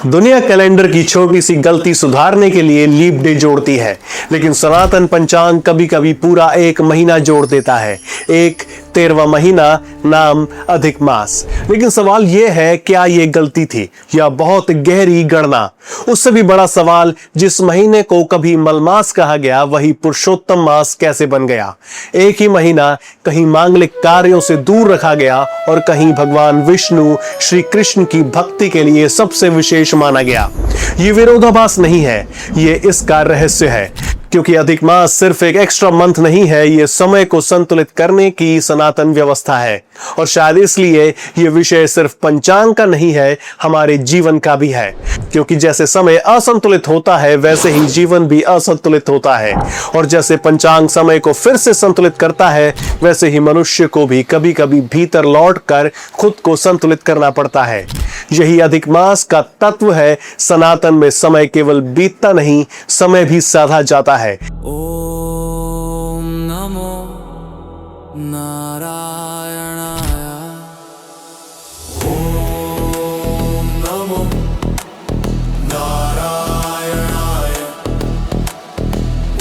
दुनिया कैलेंडर की छोटी सी गलती सुधारने के लिए लीप डे जोड़ती है, लेकिन सनातन पंचांग कभी कभी पूरा एक महीना जोड़ देता है, एक 13वां महीना नाम अधिक मास। लेकिन सवाल यह है, क्या यह गलती थी या बहुत गहरी गणना? उससे भी बड़ा सवाल, जिस महीने को कभी मलमास कहा गया वही पुरुषोत्तम मास कैसे बन गया? एक ही महीना कहीं मांगलिक कार्यों से दूर रखा गया और कहीं भगवान विष्णु श्री कृष्ण की भक्ति के लिए सबसे विशेष माना गया। ये विरोधाभास नहीं है, ये इसका रहस्य है, क्योंकि अधिक मास सिर्फ एक एक्स्ट्रा मंथ नहीं है, ये समय को संतुलित करने की सनातन व्यवस्था है। और शायद इसलिए ये विषय सिर्फ पंचांग का नहीं है, हमारे जीवन का भी है, क्योंकि जैसे समय असंतुलित होता है वैसे ही जीवन भी असंतुलित होता है, और जैसे पंचांग समय को फिर से संतुलित करता है वैसे ही मनुष्य को भी कभी कभी भीतर लौटकर खुद को संतुलित करना पड़ता है। यही अधिक मास का तत्व है। सनातन में समय केवल बीतता नहीं, समय भी साधा जाता है। ओम नमो नारायणाय। ओम नमो नारायणाय।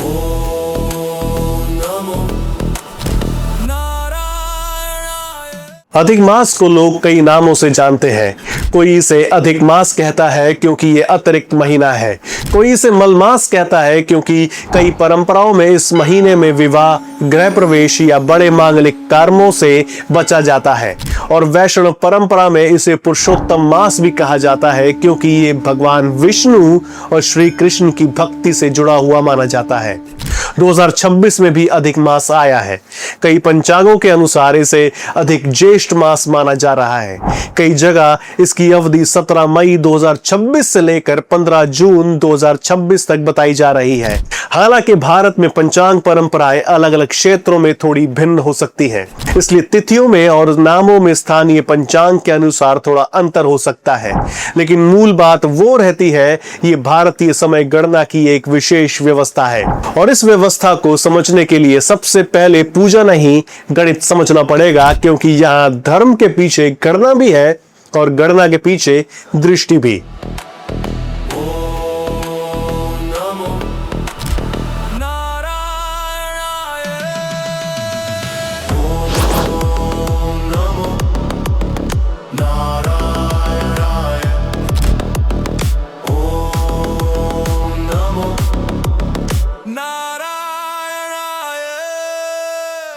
ओम नमो नारायणाय। अधिक मास को लोग कई नामों से जानते हैं। कोई इसे अधिक मास कहता है क्योंकि ये अतिरिक्त महीना है, कोई इसे मलमास कहता है क्योंकि कई परंपराओं में इस महीने में विवाह, गृह प्रवेश या बड़े मांगलिक कर्मों से बचा जाता है, और वैष्णव परंपरा में इसे पुरुषोत्तम मास भी कहा जाता है क्योंकि ये भगवान विष्णु और श्री कृष्ण की भक्ति से जुड़ा हुआ माना जाता है। 2026 में भी अधिक मास आया है। कई पंचांगों के अनुसार इसे अधिक ज्येष्ठ मास माना जा रहा है। कई जगह इसकी अवधि 17 मई 2026 से लेकर 15 जून 2026 तक बताई जा रही है। हालांकि भारत में पंचांग परंपराएं अलग अलग क्षेत्रों में थोड़ी भिन्न हो सकती हैं, इसलिए तिथियों में और नामों में स्थानीय पंचांग के अनुसार थोड़ा अंतर हो सकता है, लेकिन मूल बात वो रहती है, ये भारतीय समय गणना की एक विशेष व्यवस्था है। और इस व्यवस्था को समझने के लिए सबसे पहले पूजा नहीं, गणित समझना पड़ेगा, क्योंकि यहाँ धर्म के पीछे गणना भी है और गणना के पीछे दृष्टि भी।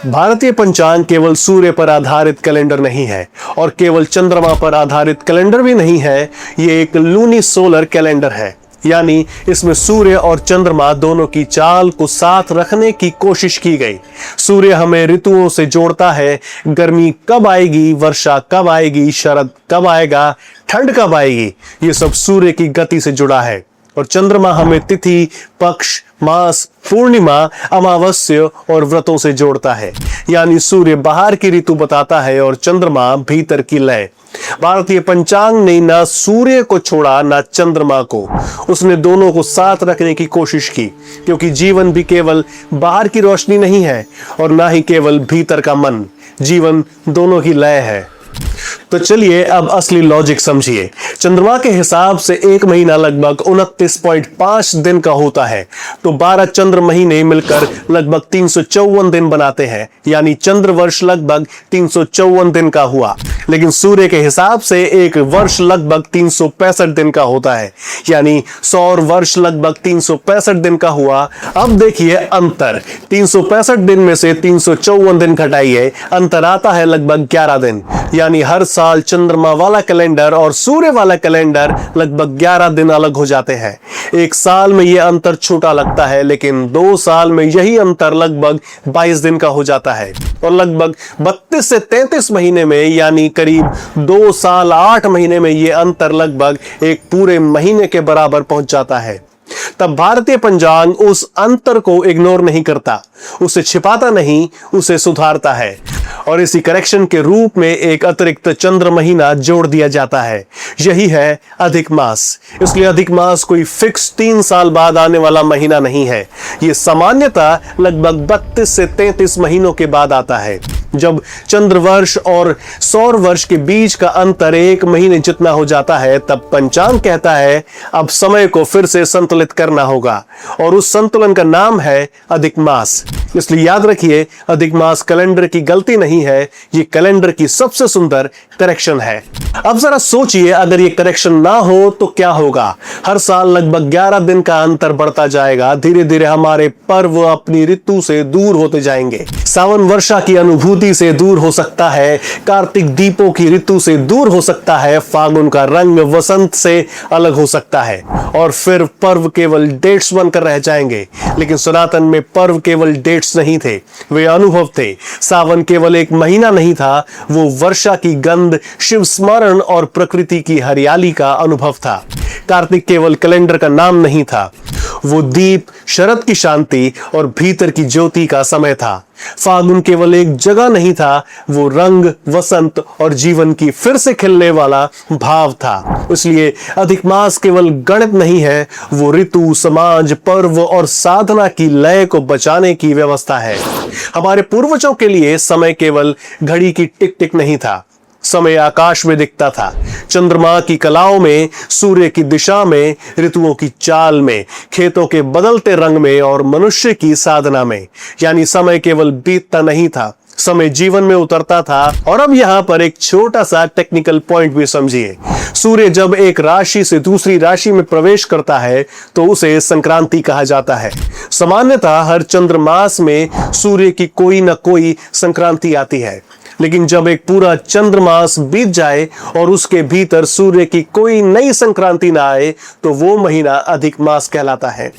भारतीय पंचांग केवल सूर्य पर आधारित कैलेंडर नहीं है और केवल चंद्रमा पर आधारित कैलेंडर भी नहीं है। ये एक लूनी सोलर कैलेंडर है, यानी इसमें सूर्य और चंद्रमा दोनों की चाल को साथ रखने की कोशिश की गई। सूर्य हमें ऋतुओं से जोड़ता है, गर्मी कब आएगी, वर्षा कब आएगी, शरद कब आएगा, ठंड कब आएगी, ये सब सूर्य की गति से जुड़ा है। और चंद्रमा हमें तिथि, पक्ष, मास, पूर्णिमा, अमावस्या और व्रतों से जोड़ता है, यानी सूर्य बाहर की ऋतु बताता है और चंद्रमा भीतर की लय। भारतीय पंचांग ने ना सूर्य को छोड़ा ना चंद्रमा को, उसने दोनों को साथ रखने की कोशिश की, क्योंकि जीवन भी केवल बाहर की रोशनी नहीं है और ना ही केवल भीतर का मन। जीवन दोनों की लय है। तो चलिए अब असली लॉजिक समझिए। चंद्रमा के हिसाब से एक महीना लगभग 29.5 दिन का होता है, तो 12 चंद्र महीने मिलकर लगभग 354 दिन बनाते हैं, यानी चंद्र वर्ष लगभग 354 दिन का हुआ। लेकिन सूर्य के हिसाब से एक वर्ष लगभग 365 दिन का होता है, यानी सौर वर्ष लगभग 365 दिन का हुआ। अब देखिए अंतर, 365 दिन में से 354 दिन घटाइए, अंतर आता है लगभग 11 दिन, यानी हर साल चंद्रमा वाला कैलेंडर और सूर्य वाला कैलेंडर लगभग 11 दिन अलग हो जाते हैं। एक साल में यह अंतर छोटा लगता है, लेकिन 2 साल में यही अंतर लगभग 22 दिन का हो जाता है, और लगभग 32 से 33 महीने में, यानी करीब 2 साल 8 महीने में यह अंतर लगभग एक पूरे महीने के बराबर पहुंच जाता है। तब भारतीय पंचांग उस अंतर को इग्नोर नहीं करता, उसे छिपाता नहीं, उसे सुधारता है। और इसी करेक्शन के रूप में एक अतिरिक्त चंद्र महीना जोड़ दिया जाता है, यही है अधिक मास। इसलिए अधिक मास कोई फिक्स 3 साल बाद आने वाला महीना नहीं है। यह सामान्यतः लगभग 32 से 33 महीनों के बाद आता है, जब चंद्र वर्ष और सौर वर्ष के बीच का अंतर 1 महीने जितना हो जाता है, तब पंचांग कहता है अब समय को फिर से संतुलित करना होगा, और उस संतुलन का नाम है अधिक मास। इसलिए याद रखिए, अधिक मास कैलेंडर की गलती नहीं है, ये कैलेंडर की सबसे सुंदर करेक्शन है। अब जरा सोचिए, अगर ये करेक्शन ना हो तो क्या होगा। हर साल लगभग 11 दिन का अंतर बढ़ता जाएगा। धीरे धीरे हमारे पर्व अपनी ऋतु से दूर होते जाएंगे। सावन वर्षा की अनुभूति से दूर हो सकता है, कार्तिक दीपों की ऋतु से दूर हो सकता है, फागुन का रंग वसंत से अलग हो सकता है, और फिर पर्व केवल डेट्स बनकर रह जाएंगे। लेकिन सनातन में पर्व केवल डेट्स नहीं थे, वे अनुभव थे। सावन केवल एक महीना नहीं था, वो वर्षा की गंध, शिव स्मरण और प्रकृति की हरियाली का अनुभव था। कार्तिक केवल कैलेंडर का नाम नहीं था, वो दीप, शरद की शांति और भीतर की ज्योति का समय था। फागुन केवल एक जगह नहीं था, वो रंग, वसंत और जीवन की फिर से खिलने वाला भाव था। इसलिए अधिक मास केवल गणित नहीं है, वो ऋतु, समाज, पर्व और साधना की लय को बचाने की व्यवस्था है। हमारे पूर्वजों के लिए समय केवल घड़ी की टिक टिक नहीं था, समय आकाश में दिखता था, चंद्रमा की कलाओं में, सूर्य की दिशा में, ऋतुओं की चाल में, खेतों के बदलते रंग में और मनुष्य की साधना में। यानी समय केवल बीतता नहीं था, समय जीवन में उतरता था। और अब यहां पर एक छोटा सा टेक्निकल पॉइंट भी समझिए। सूर्य जब एक राशि से दूसरी राशि में प्रवेश करता है तो उसे संक्रांति कहा जाता है। सामान्यतः हर चंद्रमास में सूर्य की कोई न कोई संक्रांति आती है, लेकिन जब एक पूरा चंद्रमास बीत जाए और उसके भीतर सूर्य की कोई नई संक्रांति ना आए तो वो महीना अधिक मास कहलाता है।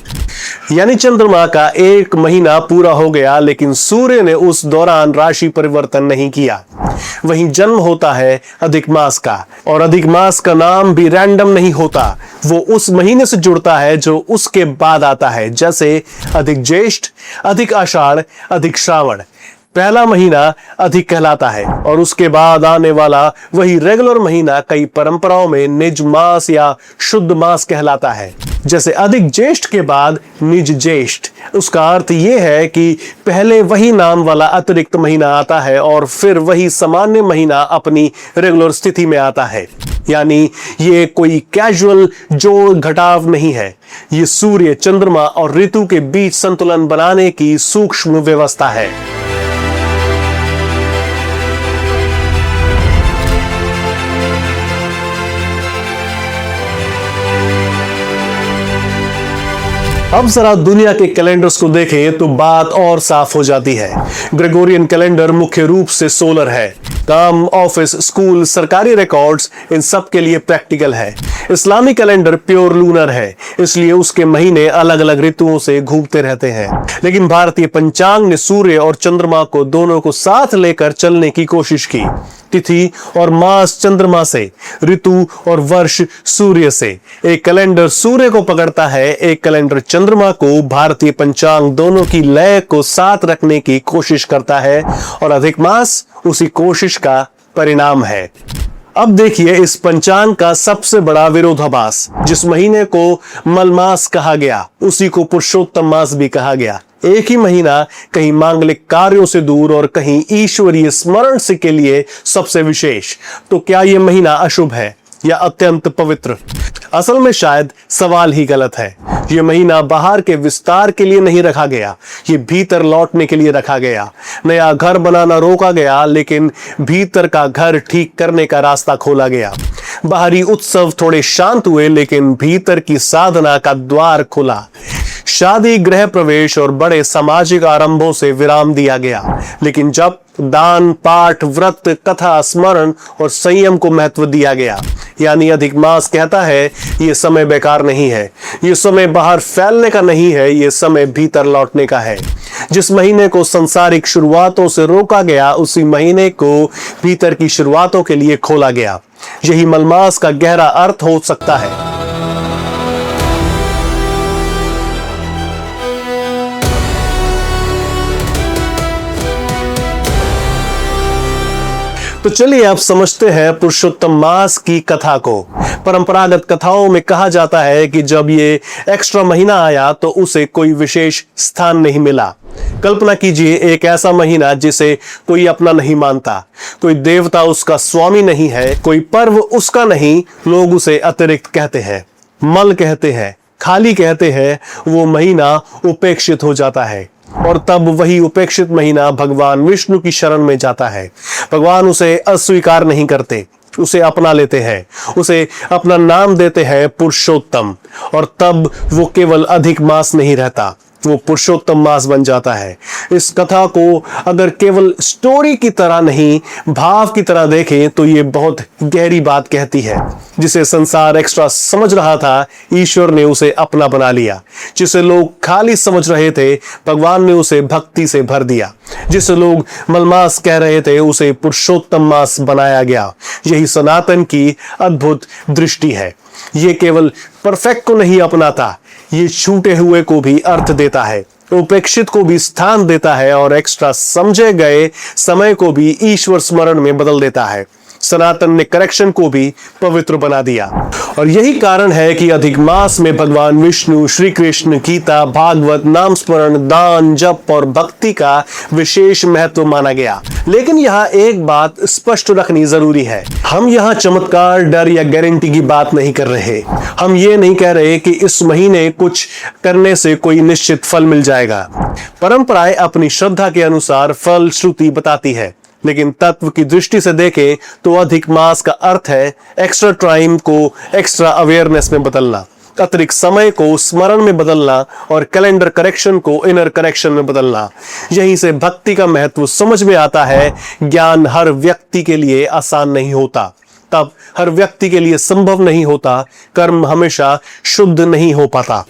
यानी चंद्रमा का 1 महीना पूरा हो गया, लेकिन सूर्य ने उस दौरान राशि परिवर्तन नहीं किया। वहीं जन्म होता है अधिक मास का, और अधिक मास का नाम भी रैंडम नहीं होता, वो उस महीने से जुड़ता है जो उसके बाद आता है। जैसे अधिक ज्येष्ठ, अधिक आषाढ़, अधिक श्रावण। पहला महीना अधिक कहलाता है और उसके बाद आने वाला वही रेगुलर महीना कई परंपराओं में निज मास या शुद्ध मास कहलाता है। जैसे अधिक ज्येष्ठ के बाद निज ज्येष्ठ, उसका अर्थ यह है कि पहले वही नाम वाला अतिरिक्त महीना आता है और फिर वही सामान्य महीना अपनी रेगुलर स्थिति में आता है। यानी ये कोई कैजुअल जोड़ घटाव नहीं है, ये सूर्य, चंद्रमा और ऋतु के बीच संतुलन बनाने की सूक्ष्म व्यवस्था है। अब जरा दुनिया के कैलेंडर्स को देखें तो बात और साफ हो जाती है। ग्रेगोरियन कैलेंडर मुख्य रूप से सोलर है। काम, ऑफिस, स्कूल, सरकारी रिकॉर्ड्स, इन सब के लिए प्रैक्टिकल है। इस्लामी कैलेंडर प्योर लूनर है, इसलिए उसके महीने अलग अलग ऋतुओं से घूमते रहते हैं। लेकिन भारतीय पंचांग ने सूर्य और चंद्रमा को दोनों को साथ लेकर चलने की कोशिश की। तिथि और मास चंद्रमा से, ऋतु और वर्ष सूर्य से। एक कैलेंडर सूर्य को पकड़ता है, एक कैलेंडर चंद्रमा को। भारतीय पंचांग दोनों की लय को साथ रखने की कोशिश करता है और अधिक मास उसी कोशिश का परिणाम है। अब देखिए इस पंचांग का सबसे बड़ा विरोधाभास। जिस महीने को मलमास कहा गया, उसी को पुरुषोत्तम मास भी कहा गया। एक ही महीना कहीं मांगलिक कार्यों से दूर और कहीं ईश्वरीय स्मरण से के लिए सबसे विशेष। तो क्या यह महीना अशुभ है या अत्यंत पवित्र? असल में शायद सवाल ही गलत है। यह महीना बाहर के विस्तार के लिए नहीं रखा गया, ये भीतर लौटने के लिए रखा गया। नया घर बनाना रोका गया, लेकिन भीतर का घर ठीक करने का रास्ता खोला गया। बाहरी उत्सव थोड़े शांत हुए, लेकिन भीतर की साधना का द्वार खुला। शादी, गृह प्रवेश और बड़े सामाजिक आरंभों से विराम दिया गया, लेकिन जब दान, पाठ, व्रत, कथा, स्मरण और संयम को महत्व दिया गया। यानी अधिक मास कहता है यह समय बेकार नहीं है, यह समय बाहर फैलने का नहीं है, यह समय भीतर लौटने का है। जिस महीने को संसारिक शुरुआतों से रोका गया, उसी महीने को भीतर की शुरुआतों के लिए खोला गया। यही मलमास का गहरा अर्थ हो सकता है। तो चलिए आप समझते हैं पुरुषोत्तम मास की कथा को। परंपरागत कथाओं में कहा जाता है कि जब ये एक्स्ट्रा महीना आया तो उसे कोई विशेष स्थान नहीं मिला। कल्पना कीजिए एक ऐसा महीना जिसे कोई अपना नहीं मानता, कोई देवता उसका स्वामी नहीं है, कोई पर्व उसका नहीं, लोग उसे अतिरिक्त कहते हैं, मल कहते हैं, खाली कहते हैं। वो महीना उपेक्षित हो जाता है और तब वही उपेक्षित महीना भगवान विष्णु की शरण में जाता है। भगवान उसे अस्वीकार नहीं करते, उसे अपना लेते हैं, उसे अपना नाम देते हैं पुरुषोत्तम, और तब वो केवल अधिक मास नहीं रहता, वो पुरुषोत्तम मास बन जाता है। इस कथा को अगर केवल स्टोरी की तरह नहीं, भाव की तरह देखें तो ये बहुत गहरी बात कहती है। जिसे संसार एक्स्ट्रा समझ रहा था, ईश्वर ने उसे अपना बना लिया। जिसे लोग खाली समझ रहे थे, भगवान ने उसे भक्ति से भर दिया। जिसे लोग मलमास कह रहे थे, उसे पुरुषोत्तम मास बनाया गया। यही सनातन की अद्भुत दृष्टि है। ये केवल परफेक्ट को नहीं अपनाता, ये छूटे हुए को भी अर्थ देता है, उपेक्षित को भी स्थान देता है और एक्स्ट्रा समझे गए समय को भी ईश्वर स्मरण में बदल देता है। सनातन ने करेक्शन को भी पवित्र बना दिया। और यही कारण है कि अधिक मास में भगवान विष्णु, श्री कृष्ण, गीता, भागवत, नाम स्मरण, दान, जप और भक्ति का विशेष महत्व माना गया। लेकिन यहाँ एक बात स्पष्ट रखनी जरूरी है। हम यहाँ चमत्कार, डर या गारंटी की बात नहीं कर रहे। हम ये नहीं कह रहे कि इस महीने कुछ करने से कोई निश्चित फल मिल जाएगा। परंपराएं अपनी श्रद्धा के अनुसार फल श्रुति बताती है, लेकिन तत्व की दृष्टि से देखें तो अधिक मास का अर्थ है एक्स्ट्रा टाइम को एक्स्ट्रा अवेयरनेस में बदलना, अतिरिक्त समय को स्मरण में बदलना और कैलेंडर करेक्शन को इनर करेक्शन में बदलना। यहीं से भक्ति का महत्व समझ में आता है। ज्ञान हर व्यक्ति के लिए आसान नहीं होता, तब हर व्यक्ति के लिए संभव नहीं होता। कर्म हमेशा शुद्ध नहीं हो पाता।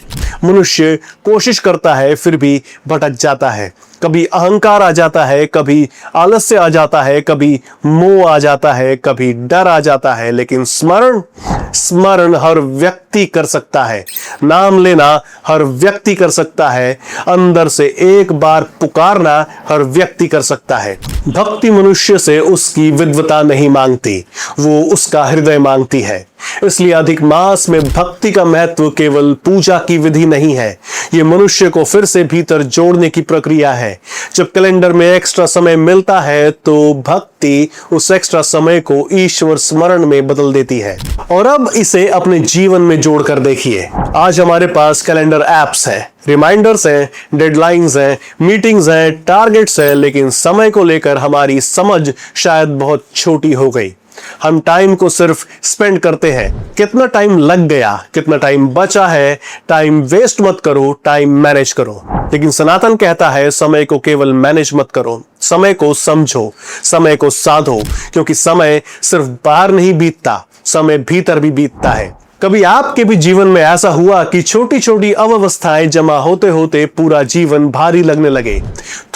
मनुष्य कोशिश करता है फिर भी भटक जाता है। कभी अहंकार आ जाता है, कभी आलस्य आ जाता है, कभी मोह आ जाता है, कभी डर आ जाता है। लेकिन स्मरण हर व्यक्ति कर सकता है। नाम लेना हर व्यक्ति कर सकता है। अंदर से एक बार पुकारना हर व्यक्ति कर सकता है। भक्ति मनुष्य से उसकी विद्वता नहीं मांगती, वो उसका हृदय मांगती है। इसलिए अधिक मास में भक्ति का महत्व केवल पूजा की विधि नहीं है, ये मनुष्य को फिर से भीतर जोड़ने की प्रक्रिया है। जब कैलेंडर में एक्स्ट्रा समय मिलता है तो भक्ति उस एक्स्ट्रा समय को ईश्वर स्मरण में बदल देती है। और अब इसे अपने जीवन में जोड़कर देखिए। आज हमारे पास कैलेंडर एप्स हैं, रिमाइंडर्स हैं, डेडलाइंस हैं, मीटिंग्स हैं, टारगेट्स हैं, लेकिन समय को लेकर हमारी समझ शायद बहुत छोटी हो गई। हम टाइम को सिर्फ स्पेंड करते हैं, कितना टाइम लग गया, कितना टाइम बचा है, टाइम वेस्ट मत करो, टाइम मैनेज करो। लेकिन सनातन कहता है समय को केवल मैनेज मत करो, समय को समझो, समय को साधो, क्योंकि समय सिर्फ बाहर नहीं बीतता, समय भीतर भी बीतता है। कभी आपके भी जीवन में ऐसा हुआ कि छोटी छोटी अव्यवस्थाएं जमा होते होते पूरा जीवन भारी लगने लगे?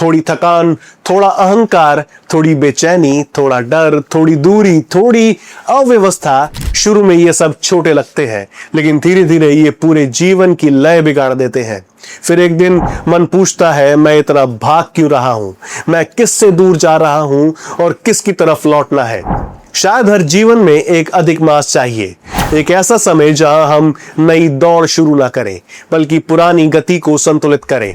थोड़ी थकान, थोड़ा अहंकार, थोड़ी बेचैनी, थोड़ा डर, थोड़ी दूरी, थोड़ी अव्यवस्था। शुरू में ये सब छोटे लगते हैं, लेकिन धीरे धीरे ये पूरे जीवन की लय बिगाड़ देते हैं। फिर एक दिन मन पूछता है, मैं इतना भाग क्यों रहा हूं? मैं किससे दूर जा रहा हूं और किसकी तरफ लौटना है? शायद हर जीवन में एक अधिक मास चाहिए, एक ऐसा समय जहां हम नई दौड़ शुरू ना करें, बल्कि पुरानी गति को संतुलित करें,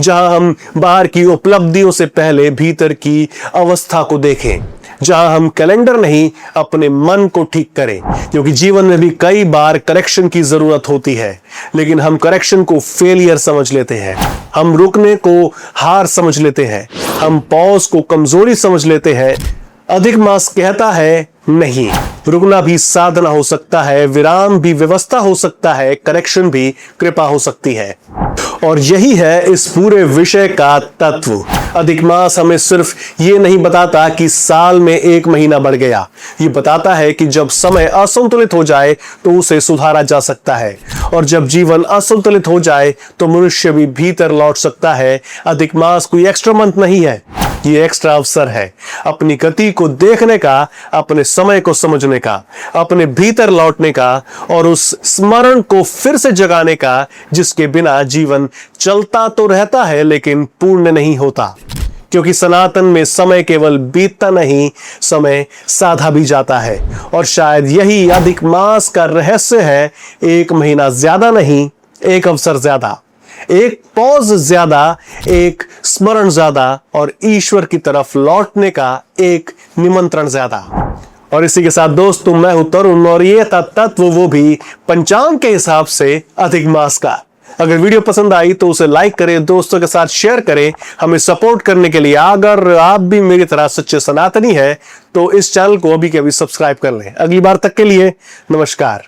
जहां हम बाहर की उपलब्धियों से पहले भीतर की अवस्था को देखें, जहां हम कैलेंडर नहीं अपने मन को ठीक करें। क्योंकि जीवन में भी कई बार करेक्शन की जरूरत होती है, लेकिन हम करेक्शन को फेलियर समझ लेते हैं, हम रुकने को हार समझ लेते हैं, हम पॉज को कमजोरी समझ लेते हैं। अधिक मास कहता है नहीं, रुकना भी साधना हो सकता है, विराम भी व्यवस्था हो सकता है, करेक्शन भी कृपा हो सकती है। और यही है इस पूरे विषय का तत्व। अधिक मास हमें सिर्फ ये नहीं बताता कि साल में एक महीना बढ़ गया, ये बताता है कि जब समय असंतुलित हो जाए तो उसे सुधारा जा सकता है, और जब जीवन असंतुलित हो जाए तो मनुष्य भी भीतर लौट सकता है। अधिक मास कोई एक्स्ट्रा मंथ नहीं है, ये एक्स्ट्रा अवसर है अपनी गति को देखने का, अपने समय को समझने का, अपने भीतर लौटने का और उस स्मरण को फिर से जगाने का, जिसके बिना जीवन चलता तो रहता है लेकिन पूर्ण नहीं होता। क्योंकि सनातन में समय केवल बीतता नहीं, समय साधा भी जाता है। और शायद यही अधिक मास का रहस्य है। एक महीना ज्यादा नहीं, एक अवसर ज्यादा, एक पॉज ज्यादा, एक स्मरण ज्यादा और ईश्वर की तरफ लौटने का एक निमंत्रण ज्यादा। और इसी के साथ दोस्तों, मैं हूं तरुण और ये था तत्व, वो भी पंचांग के हिसाब से अधिक मास का। अगर वीडियो पसंद आई तो उसे लाइक करें, दोस्तों के साथ शेयर करें, हमें सपोर्ट करने के लिए। अगर आप भी मेरी तरह सच्चे सनातनी हैं तो इस चैनल को अभी के अभी सब्सक्राइब कर लें। अगली बार तक के लिए नमस्कार।